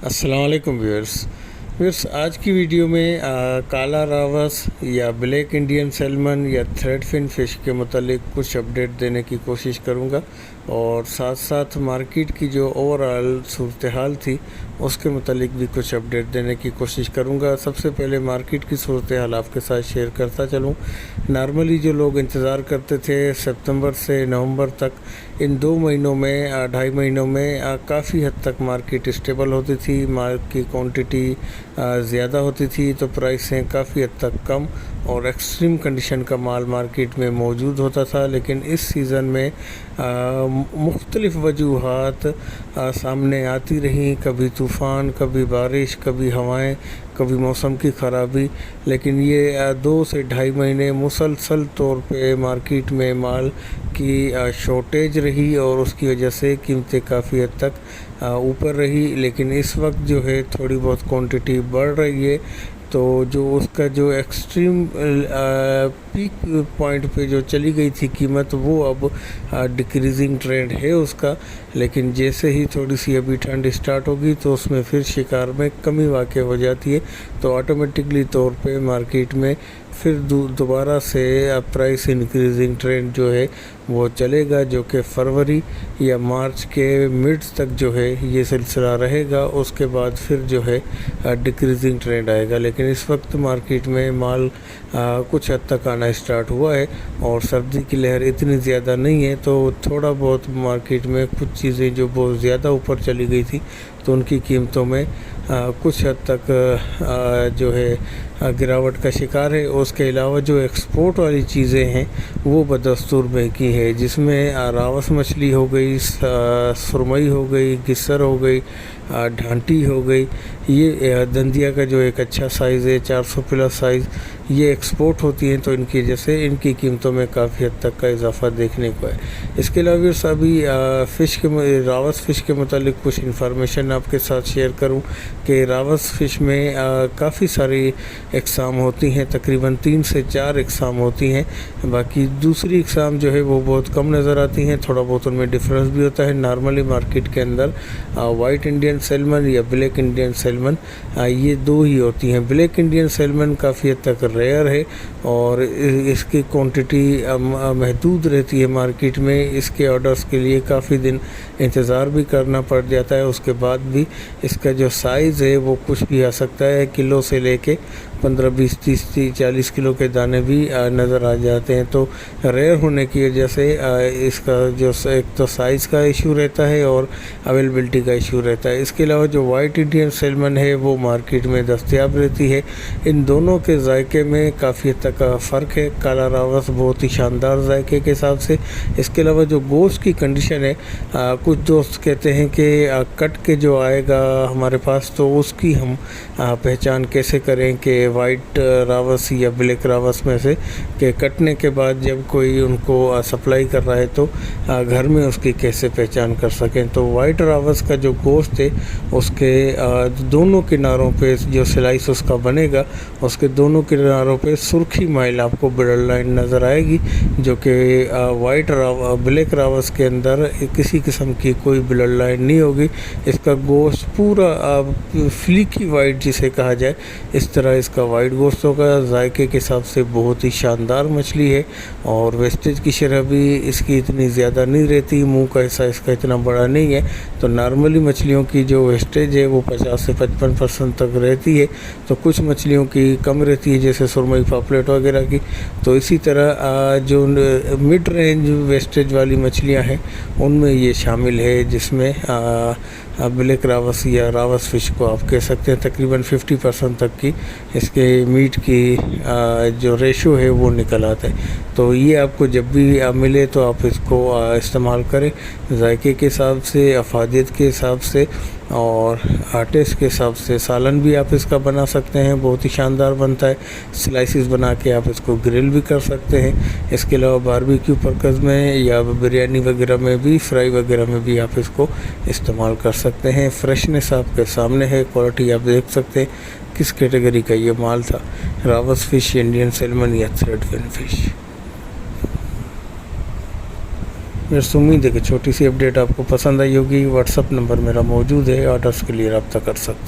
السلام علیکم ویورس آج کی ویڈیو میں کالا راوس یا بلیک انڈین سیلمن یا تھریڈ فن فش کے متعلق کچھ اپڈیٹ دینے کی کوشش کروں گا، اور ساتھ ساتھ مارکیٹ کی جو اوورآل صورتحال تھی اس کے متعلق بھی کچھ اپڈیٹ دینے کی کوشش کروں گا۔ سب سے پہلے مارکیٹ کی صورتحال آپ کے ساتھ شیئر کرتا چلوں۔ نارملی جو لوگ انتظار کرتے تھے ستمبر سے نومبر تک، ان 2 مہینوں میں 2.5 مہینوں میں کافی حد تک مارکیٹ اسٹیبل ہوتی تھی، مارکیٹ کی کوانٹٹی زیادہ ہوتی تھی تو پرائسیں کافی حد تک کم اور ایکسٹریم کنڈیشن کا مال مارکیٹ میں موجود ہوتا تھا۔ لیکن اس سیزن میں مختلف وجوہات سامنے آتی رہیں، کبھی طوفان، کبھی بارش، کبھی ہوائیں، کبھی موسم کی خرابی، لیکن یہ 2 سے 2.5 مہینے مسلسل طور پہ مارکیٹ میں مال کی شارٹیج رہی اور اس کی وجہ سے قیمتیں کافی حد تک اوپر رہی۔ لیکن اس وقت جو ہے تھوڑی بہت کوانٹٹی بڑھ رہی ہے، تو جو اس کا جو ایکسٹریم پیک پوائنٹ پہ جو چلی گئی تھی قیمت، وہ اب ڈکریزنگ ٹرینڈ ہے اس کا۔ لیکن جیسے ہی تھوڑی سی ابھی ٹھنڈ اسٹارٹ ہوگی تو اس میں پھر شکار میں کمی واقع ہو جاتی ہے، تو آٹومیٹکلی طور پہ مارکیٹ میں پھر دوبارہ سے پرائس انکریزنگ ٹرینڈ جو ہے وہ چلے گا، جو کہ فروری یا مارچ کے مڈ تک جو ہے یہ سلسلہ رہے گا۔ اس کے بعد پھر جو ہے ڈکریزنگ ٹرینڈ آئے گا۔ لیکن اس وقت مارکیٹ میں مال کچھ حد تک آنا اسٹارٹ ہوا ہے اور سردی کی لہر اتنی زیادہ نہیں ہے، تو تھوڑا بہت مارکیٹ میں کچھ چیزیں جو بہت زیادہ اوپر چلی گئی تھی تو ان کی قیمتوں میں کچھ حد تک جو ہے گراوٹ کا شکار ہے۔ اس کے علاوہ جو ایکسپورٹ والی چیزیں ہیں وہ بدستور مہنگی ہے، جس میں راوس مچھلی ہو گئی، سرمئی ہو گئی، گسر ہو گئی، ڈھانٹی ہو گئی۔ یہ دندیا کا جو ایک اچھا سائز ہے 400 پلس سائز، یہ ایکسپورٹ ہوتی ہیں، تو ان کی وجہ سے ان کی قیمتوں میں کافی حد تک کا اضافہ دیکھنے کو ہے۔ اس کے علاوہ ابھی راوس فش کے متعلق کچھ انفارمیشن آپ کے ساتھ شیئر کروں کہ راوس فش میں کافی ساری اقسام ہوتی ہیں، تقریباً 3 سے 4 اقسام ہوتی ہیں۔ باقی دوسری اقسام جو ہے وہ بہت کم نظر آتی ہیں، تھوڑا بہت ان میں ڈفرینس بھی ہوتا ہے۔ نارملی مارکیٹ کے اندر وائٹ انڈین سیلمن یا بلیک انڈین سیلمن یہ 2 ہی ہوتی ہیں۔ بلیک انڈین سیلمن کافی حد تک ریئر ہے اور اس کی کوانٹٹی محدود رہتی ہے مارکیٹ میں، اس کے آرڈرز کے لیے کافی دن انتظار بھی کرنا پڑ جاتا ہے۔ اس کے بعد بھی اس کا جو سائز ہے وہ کچھ بھی آ سکتا ہے، کلو سے لے کے 15 20 30 40 کلو کے دانے بھی نظر آ جاتے ہیں۔ تو ریئر ہونے کی وجہ سے اس کا جو ایک تو سائز کا ایشو رہتا ہے اور اویلیبلٹی کا ایشو رہتا ہے۔ اس کے علاوہ جو وائٹ انڈین سیلمن ہے وہ مارکیٹ میں دستیاب رہتی ہے۔ ان دونوں کے ذائقے میں کافی حد تک فرق ہے۔ کالا راوس بہت ہی شاندار ذائقے کے حساب سے، اس کے علاوہ جو گوشت کی کنڈیشن ہے، کچھ دوست کہتے ہیں کہ کٹ کے جو آئے گا ہمارے پاس تو اس کی ہم پہچان کیسے کریں کہ وائٹ راوس یا بلیک راوس میں سے، کہ کٹنے کے بعد جب کوئی ان کو سپلائی کر رہا ہے تو گھر میں اس کی کیسے پہچان کر سکیں۔ تو وائٹ راوس کا جو گوشت ہے اس کے دونوں کناروں پہ جو سلائس اس کا بنے گا، اس کے دونوں کناروں پہ سرخی مائل آپ کو بلڈ لائن نظر آئے گی، جو کہ بلیک راوس کے اندر کسی قسم کی کوئی بلڈ لائن نہیں ہوگی۔ اس کا گوشت پورا فلیکی وائٹ جسے کہا جائے اس طرح اس کا وائٹ گوشت ہوگا۔ ذائقے کے حساب سے بہت ہی شاندار مچھلی ہے اور ویسٹیج کی شرح بھی اس کی اتنی زیادہ نہیں رہتی، منہ کا حصہ اس کا اتنا بڑا نہیں ہے۔ تو نارملی مچھلیوں کی جو ویسٹیج ہے وہ 50 سے 55% تک رہتی ہے، تو کچھ مچھلیوں کی کم رہتی ہے جیسے سرمئی، پاپلیٹ وغیرہ کی۔ تو اسی طرح جو مڈ رینج ویسٹیج والی مچھلیاں ہیں ان میں یہ شامل ہے، جس میں بلیک راوس یا راوس فش کو آپ کہہ سکتے ہیں۔ تقریباً 50% تک کی اس کے میٹ کی جو ریشو ہے وہ نکل آتا ہے۔ تو یہ آپ کو جب بھی ملے تو آپ اس کو استعمال کریں، ذائقے کے حساب سے، افادیت کے حساب سے اور ٹیسٹ کے حساب سے۔ سالن بھی آپ اس کا بنا سکتے ہیں، بہت ہی شاندار بنتا ہے۔ سلائسز بنا کے آپ اس کو گرل بھی کر سکتے ہیں۔ اس کے علاوہ باربیکیو پرپز میں یا بریانی وغیرہ میں بھی، فرائی وغیرہ میں بھی آپ اس کو استعمال کر سکتے ہیں۔ فریشنس آپ کے سامنے ہے، کوالٹی آپ دیکھ سکتے ہیں کس کیٹیگری کا یہ مال تھا، راوس فش، انڈین سیلمن یا تھریڈ فن فش۔ میرے امید ہے کہ چھوٹی سی اپڈیٹ آپ کو پسند آئی ہوگی. واٹس اپ نمبر میرا موجود ہے, آرڈرس کے لیے رابطہ کر سکتے ہیں.